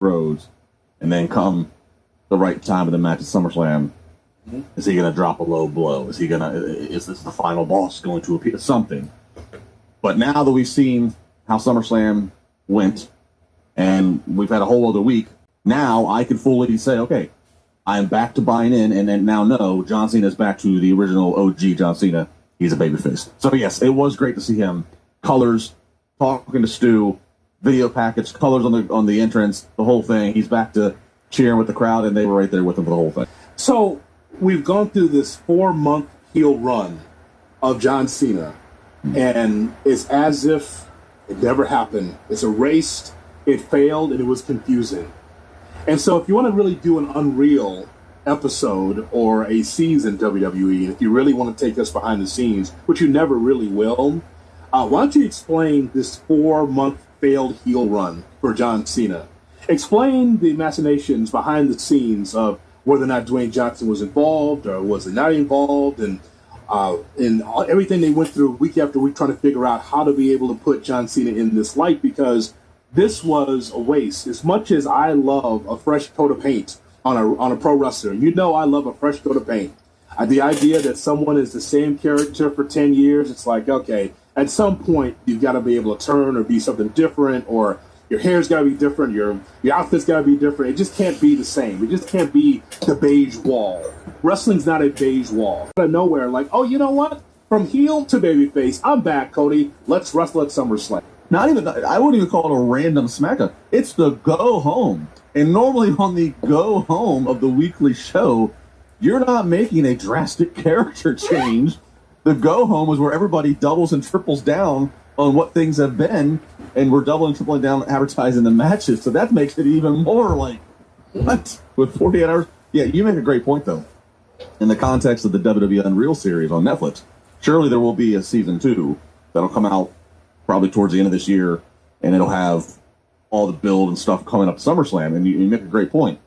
roads, and then come the right time of the match at SummerSlam, is he going to drop a low blow? Is this the final boss going to appear? Something. But now that we've seen how SummerSlam went, and we've had a whole other week, now I can fully say, okay, I'm back to buying in, and then now know John Cena is back to the original OG John Cena. He's a babyface. So yes, it was great to see him. Colors, talking to Stu, video package, colors on the entrance, the whole thing. He's back to cheering with the crowd, and they were right there with him for the whole thing. So we've gone through this 4-month heel run of John Cena, and it's as if it never happened. It's erased, it failed, and it was confusing. And so if you want to really do an Unreal episode or a season WWE, and if you really want to take us behind the scenes, which you never really will, why don't you explain this 4-month failed heel run for John Cena? Explain the machinations behind the scenes of whether or not Dwayne Johnson was involved or was he not involved, and everything they went through week after week trying to figure out how to be able to put John Cena in this light, because this was a waste. As much as I love a fresh coat of paint on a pro wrestler, you know I love a fresh coat of paint. The idea that someone is the same character for 10 years, it's like, okay, at some point you've got to be able to turn or be something different, or your hair's got to be different, your outfit's got to be different. It just can't be the same. It just can't be the beige wall. Wrestling's not a beige wall. Out of nowhere, like, oh, you know what? From heel to babyface, I'm back, Cody. Let's wrestle at SummerSlam. I wouldn't even call it a random SmackDown. It's the go home. And normally on the go home of the weekly show, you're not making a drastic character change. The go home is where everybody doubles and triples down on what things have been, and we're doubling and tripling down advertising the matches. So that makes it even more like, what? With 48 hours? Yeah, you make a great point, though. In the context of the WWE Unreal series on Netflix, surely there will be a season 2 that'll come out probably towards the end of this year, and it'll have all the build and stuff coming up to SummerSlam, and you make a great point.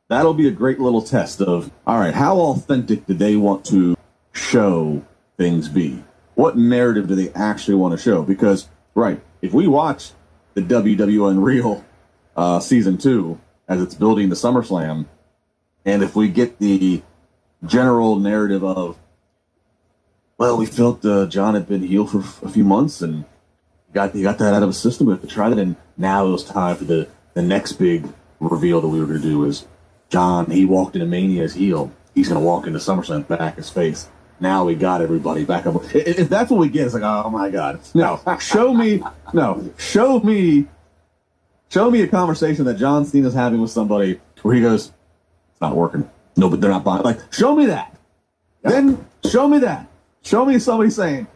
That'll be a great little test of, all right, how authentic do they want to show things be? What narrative do they actually want to show? Because, right, if we watch the WWE Unreal Season 2 as it's building to SummerSlam, and if we get the general narrative of, well, we felt John had been healed for a few months, and he got that out of his system. We have to try that, and now it was time for the next big reveal that we were going to do is John, he walked into Mania as heel. He's going to walk into SummerSlam back as face. Now we got everybody back up. If that's what we get, it's like, oh my God. No, show me a conversation that John Cena's having with somebody where he goes, it's not working. No, but they're not buying. Like, show me that. Yeah. Then show me that. Show me somebody saying,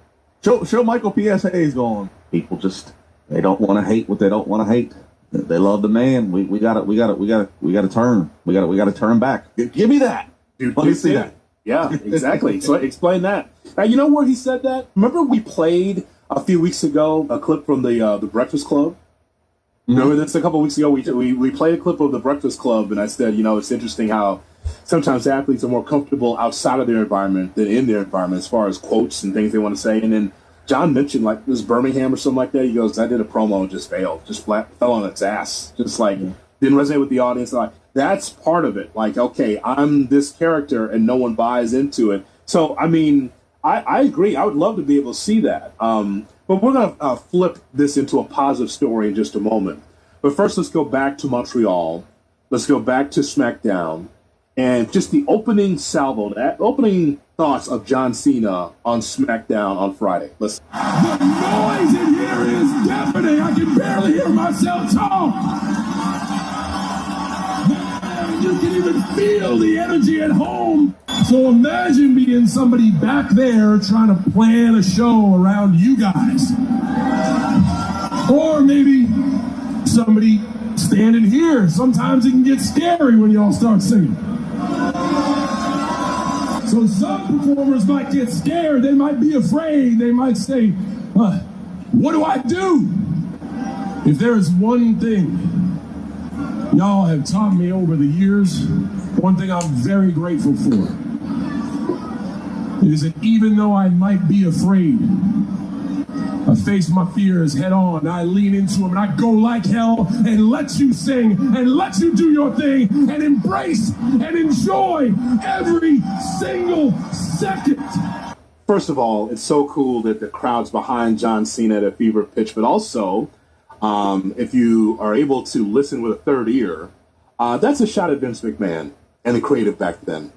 show Michael P.S. Hayes going, people just, they don't want to hate what they don't want to hate. They love the man. We got to turn. We got to turn back. Give me that. Dude, let me see that. Yeah, exactly. So explain that. Now, you know where he said that? Remember we played a few weeks ago a clip from the Breakfast Club? Mm-hmm. Remember this a couple weeks ago? We played a clip of the Breakfast Club, and I said, it's interesting how sometimes athletes are more comfortable outside of their environment than in their environment as far as quotes and things they want to say. And then John mentioned, like, this Birmingham or something like that. He goes, I did a promo and just failed. Just fell on its ass. Just like, didn't resonate with the audience. Like, that's part of it. Like, okay, I'm this character and no one buys into it. So, I mean, I agree. I would love to be able to see that. But we're going to flip this into a positive story in just a moment. But first, let's go back to Montreal. Let's go back to SmackDown. And just the opening salvo, that opening thoughts of John Cena on SmackDown on Friday. Listen. The noise in here is deafening. I can barely hear myself talk. You can even feel the energy at home. So imagine being somebody back there trying to plan a show around you guys. Or maybe somebody standing here. Sometimes it can get scary when y'all start singing. So some performers might get scared. They might be afraid. They might say, what do I do? If there is one thing y'all have taught me over the years, one thing I'm very grateful for, is that even though I might be afraid, I face my fears head on. I lean into them and I go like hell and let you sing and let you do your thing and embrace and enjoy every single second. First of all, it's so cool that the crowd's behind John Cena at a fever pitch, but also, if you are able to listen with a third ear, that's a shot at Vince McMahon and the creative back then.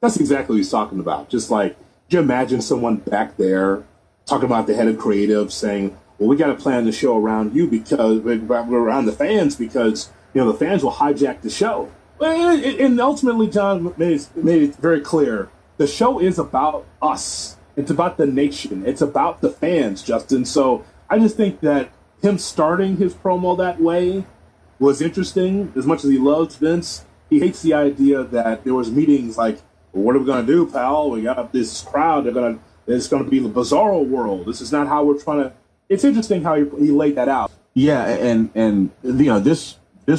That's exactly what he's talking about. Just like, could you imagine someone back there talking about the head of creative saying, well, we got to plan the show around you because we're around the fans because, the fans will hijack the show. And ultimately, John made it very clear. The show is about us. It's about the nation. It's about the fans, Justin. So I just think that him starting his promo that way was interesting. As much as he loves Vince, he hates the idea that there was meetings like, well, what are we going to do, pal? We got this crowd. It's going to be the bizarro world. This is not how we're trying to. It's interesting how he laid that out. Yeah, and this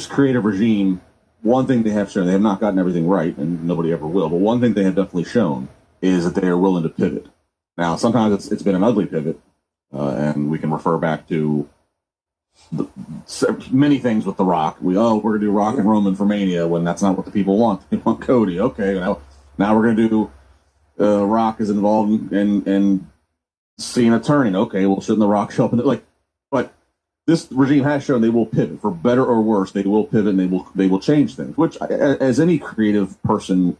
creative regime, one thing they have shown, they have not gotten everything right, and nobody ever will, but one thing they have definitely shown is that they are willing to pivot. Now, sometimes it's been an ugly pivot, and we can refer back to many things with The Rock. We're going to do Rock and Roman for Mania when that's not what the people want. They want Cody. Okay, now we're going to do Rock is involved in Cena turning. Okay, well, shouldn't The Rock show up? But this regime has shown they will pivot for better or worse. They will pivot and they will change things. Which, as any creative person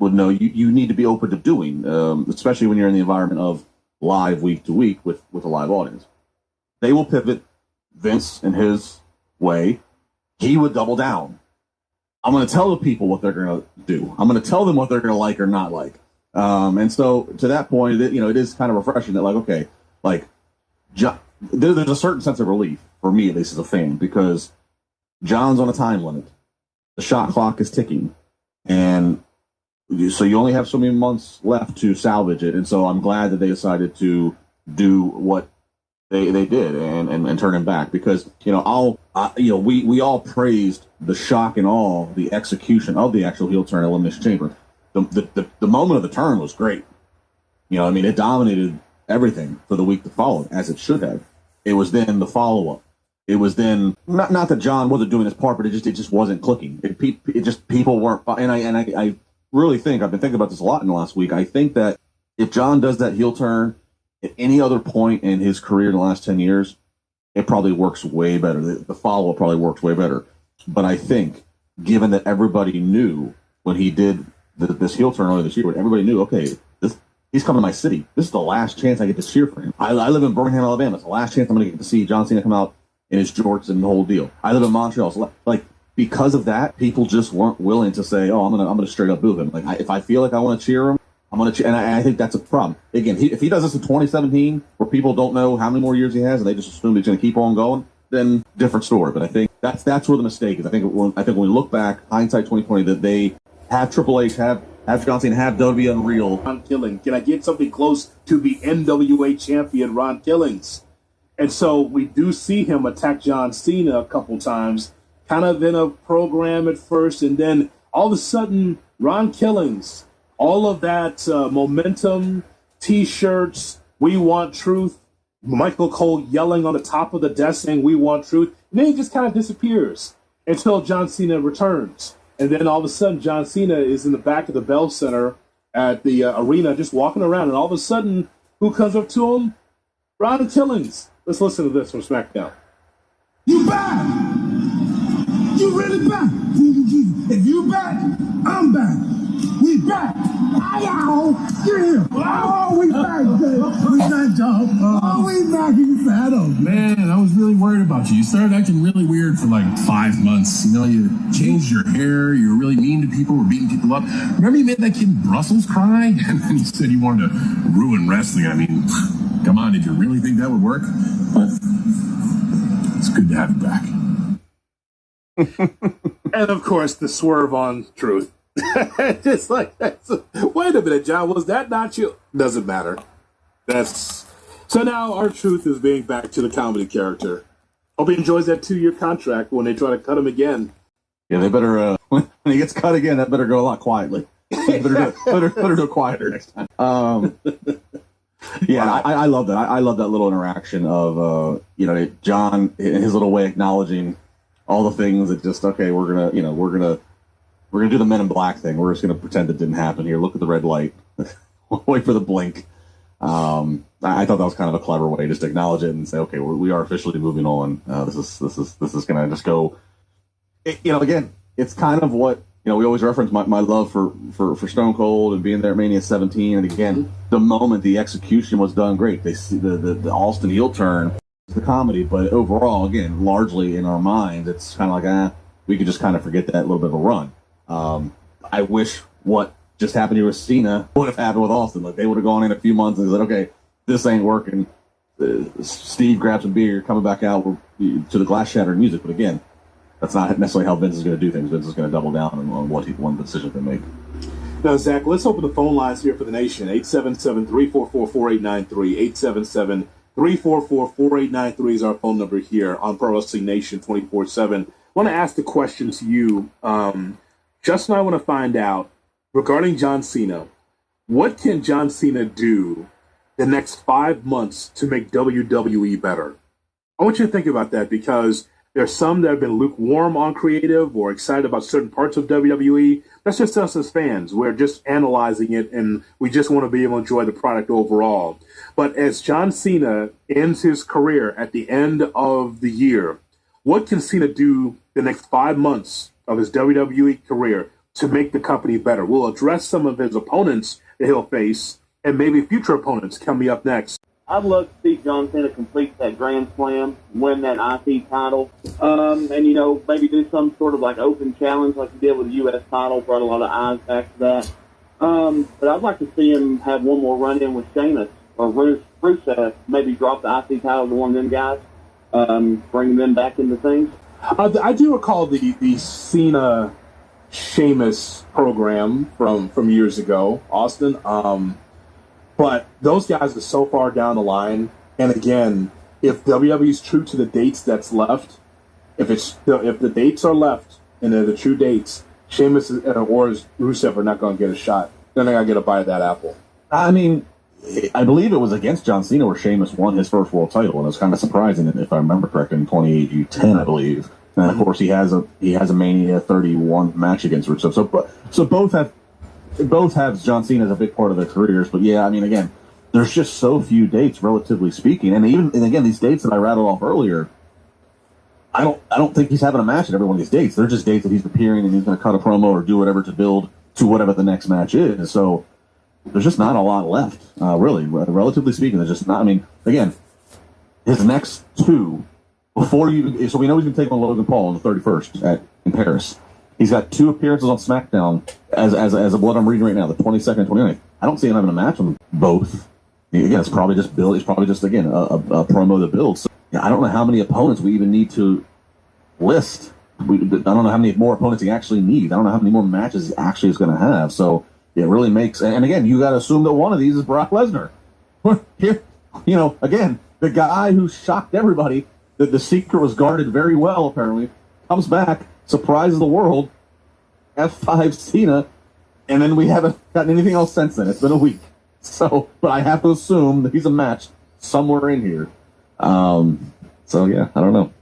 would know, you need to be open to doing, especially when you're in the environment of live week to week with a live audience. They will pivot. Vince, in his way, he would double down. I'm going to tell the people what they're going to do. I'm going to tell them what they're going to like or not like. And so to that point, it is kind of refreshing that there's a certain sense of relief for me, at least as a fan, because John's on a time limit. The shot clock is ticking. And so you only have so many months left to salvage it. And so I'm glad that they decided to do what they did and turn him back, because we all praised the shock and awe, the execution of the actual heel turn Elimination Chamber. The moment of the turn was great. It dominated everything for the week that followed, as it should have. It was then the follow up. It was then not that John wasn't doing his part, but it just wasn't clicking. People weren't. And I really think I've been thinking about this a lot in the last week. I think that if John does that heel turn at any other point in his career in the last 10 years, it probably works way better. The follow-up probably works way better. But I think, given that everybody knew when he did this heel turn earlier this year, when everybody knew, okay, he's coming to my city. This is the last chance I get to cheer for him. I live in Birmingham, Alabama. It's the last chance I'm going to get to see John Cena come out in his jorts and the whole deal. I live in Montreal. So because of that, people just weren't willing to say, I'm going to straight up boo him. If I feel like I want to cheer him, I'm going to, and I think that's a problem. Again, if he does this in 2017, where people don't know how many more years he has, and they just assume he's going to keep on going, then different story. But I think that's where the mistake is. I think when we look back, hindsight 2020, that they have Triple H, have John Cena, have WWE Unreal. Ron Killing, can I get something close to the NWA champion Ron Killings? And so we do see him attack John Cena a couple times, kind of in a program at first, and then all of a sudden, Ron Killings. All of that momentum, T-shirts, we want truth, Michael Cole yelling on the top of the desk saying we want truth, and then he just kind of disappears until John Cena returns. And then all of a sudden, John Cena is in the back of the Bell Center at the arena just walking around, and all of a sudden, who comes up to him? Ron Killings. Let's listen to this from SmackDown. You back! You really back! If you back, I'm back. We back. Ow! Yeah. Oh, we back. We back, y'all. Oh, we back. You fat up. Man, I was really worried about you. You started acting really weird for 5 months. You changed your hair. You were really mean to people. Were beating people up. Remember you made that kid in Brussels cry? And then you said you wanted to ruin wrestling. I mean, come on. Did you really think that would work? But it's good to have you back. And, of course, the swerve on truth. Just like that. Wait a minute, John, was that not you? Doesn't matter. So now our truth is being back to the comedy character. Hope he enjoys that 2-year contract when they try to cut him again. Yeah, they better when he gets cut again, that better go a lot quietly. better do it quieter next time. Yeah, I love that. I love that little interaction of John in his little way acknowledging all the things that just we're gonna do the Men in Black thing. We're just gonna pretend it didn't happen here. Look at the red light. Wait for the blink. I thought that was kind of a clever way, just to acknowledge it and say, okay, we are officially moving on. This is gonna just go. Again, it's kind of what we always reference my love for Stone Cold and being there at Mania 17. And again, the moment the execution was done, great. They see the Austin heel turn, the comedy, but overall, again, largely in our minds, it's kind of like we could just kind of forget that little bit of a run. I wish what just happened here with Cena would have happened with Austin. Like they would have gone in a few months and said, okay, this ain't working. Steve grabs a beer, coming back out to the glass shattering music. But again, that's not necessarily how Vince is going to do things. Vince is going to double down on one decision to make. Now, Zach, let's open the phone lines here for the nation. 877-344-4893. 877-344-4893 is our phone number here on Pro Wrestling Nation 24/7. I want to ask the question to you. Justin, I want to find out, regarding John Cena, what can John Cena do the next 5 months to make WWE better? I want you to think about that, because there's some that have been lukewarm on creative or excited about certain parts of WWE. That's just us as fans. We're just analyzing it, and we just want to be able to enjoy the product overall. But as John Cena ends his career at the end of the year, what can Cena do the next 5 months of his WWE career to make the company better? We'll address some of his opponents that he'll face and maybe future opponents coming up next. I'd love to see John Cena complete that Grand Slam, win that IC title, and, maybe do some sort of like open challenge like he did with the U.S. title, brought a lot of eyes back to that. But I'd like to see him have one more run-in with Sheamus or Rusev, maybe drop the IC title to one of them guys, bring them back into things. I do recall the Cena Sheamus program from years ago, Austin. But those guys are so far down the line. And again, if WWE is true to the dates that's left, if the dates are left and they're the true dates, Sheamus or Rusev are not going to get a shot. They're not going to get a bite of that apple. I mean, I believe it was against John Cena where Sheamus won his first world title, and it was kind of surprising, if I remember correctly, in 2010, I believe. And of course, he has a Mania 31 match against Rusev. So both have John Cena as a big part of their careers. But yeah, I mean, again, there's just so few dates, relatively speaking, and again, these dates that I rattled off earlier, I don't think he's having a match at every one of these dates. They're just dates that he's appearing and he's going to cut a promo or do whatever to build to whatever the next match is. So there's just not a lot left, really. Relatively speaking, there's just not. I mean, again, his next two before you. So we know he's going to take on Logan Paul on the 31st in Paris. He's got 2 appearances on SmackDown as of what I'm reading right now, the 22nd and 29th. I don't see him having a match on both. Again, it's probably just build. It's probably just again a promo to build. So I don't know how many opponents we even need to list. I don't know how many more opponents he actually needs. I don't know how many more matches he actually is going to have. So it really makes. And again, you got to assume that one of these is Brock Lesnar. Here, again, the guy who shocked everybody. That the secret was guarded very well. Apparently, comes back, surprises the world. F5 Cena, and then we haven't gotten anything else since then. It's been a week. So, but I have to assume that he's a match somewhere in here. So yeah, I don't know.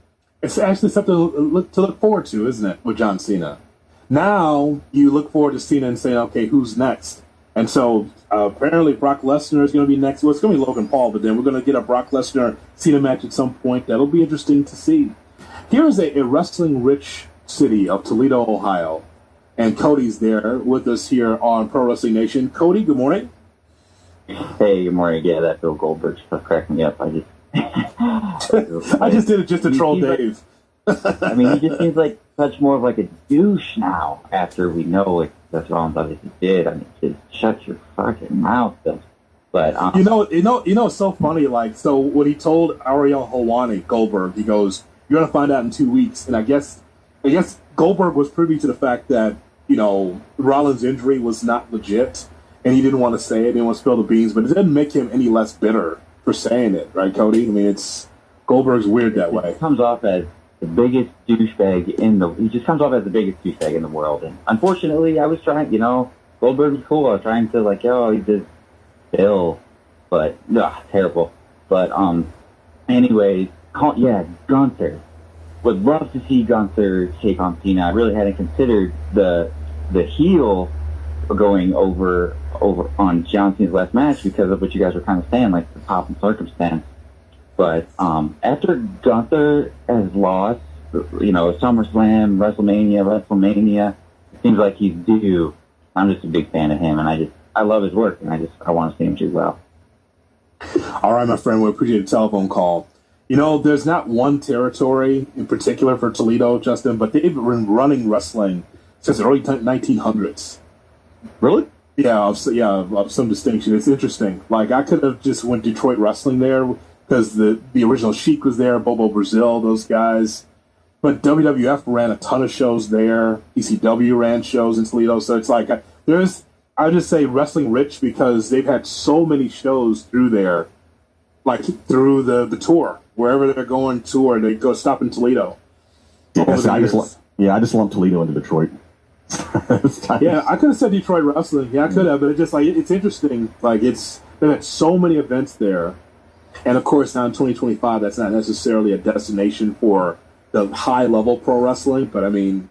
It's actually something to look forward to, isn't it, with John Cena? Now you look forward to Cena and saying, okay, who's next? And so apparently Brock Lesnar is going to be next. Well, it's going to be Logan Paul, but then we're going to get a Brock Lesnar-Cena match at some point. That'll be interesting to see. Here is a wrestling-rich city of Toledo, Ohio. And Cody's there with us here on Pro Wrestling Nation. Cody, good morning. Hey, good morning. Yeah, that Bill Goldberg stuff cracked me up. I just did it just to troll Dave. I mean, he just seems like such more of like a douche now after we know what Seth Rollins obviously did. I mean, just shut your fucking mouth, Bill. But it's so funny. Like, so when he told Ariel Helwani, Goldberg, he goes, "You're gonna find out in 2 weeks." And I guess Goldberg was privy to the fact that Rollins' injury was not legit, and he didn't want to say it, didn't want to spill the beans. But it didn't make him any less bitter for saying it, right, Cody? I mean, Goldberg's weird that way. He comes off as the biggest douchebag in the world. And unfortunately, I was trying, Goldberg was cool. I was trying to he's just Bill. But terrible. But anyways, Gunther. Would love to see Gunther take on Cena. I really hadn't considered the heel going over on John Cena's last match because of what you guys were kind of saying, like the pop and circumstance. But after Gunther has lost, SummerSlam, WrestleMania, it seems like he's due. I'm just a big fan of him, and I love his work, and I want to see him do well. All right, my friend, we appreciate the telephone call. There's not one territory in particular for Toledo, Justin, but they've been running wrestling since the early 1900s. Really? Yeah, of some distinction. It's interesting. Like, I could have just went Detroit wrestling there because the original Sheik was there, Bobo Brazil, those guys. But WWF ran a ton of shows there. ECW ran shows in Toledo. So it's like, I just say wrestling rich because they've had so many shows through there, like through the tour. Wherever they're going tour, they go stop in Toledo. I just lump Toledo into Detroit. Yeah, I could have said Detroit wrestling. Yeah, I could have, but it's interesting. Like they've had so many events there, and of course now in 2025, that's not necessarily a destination for the high level pro wrestling. But I mean,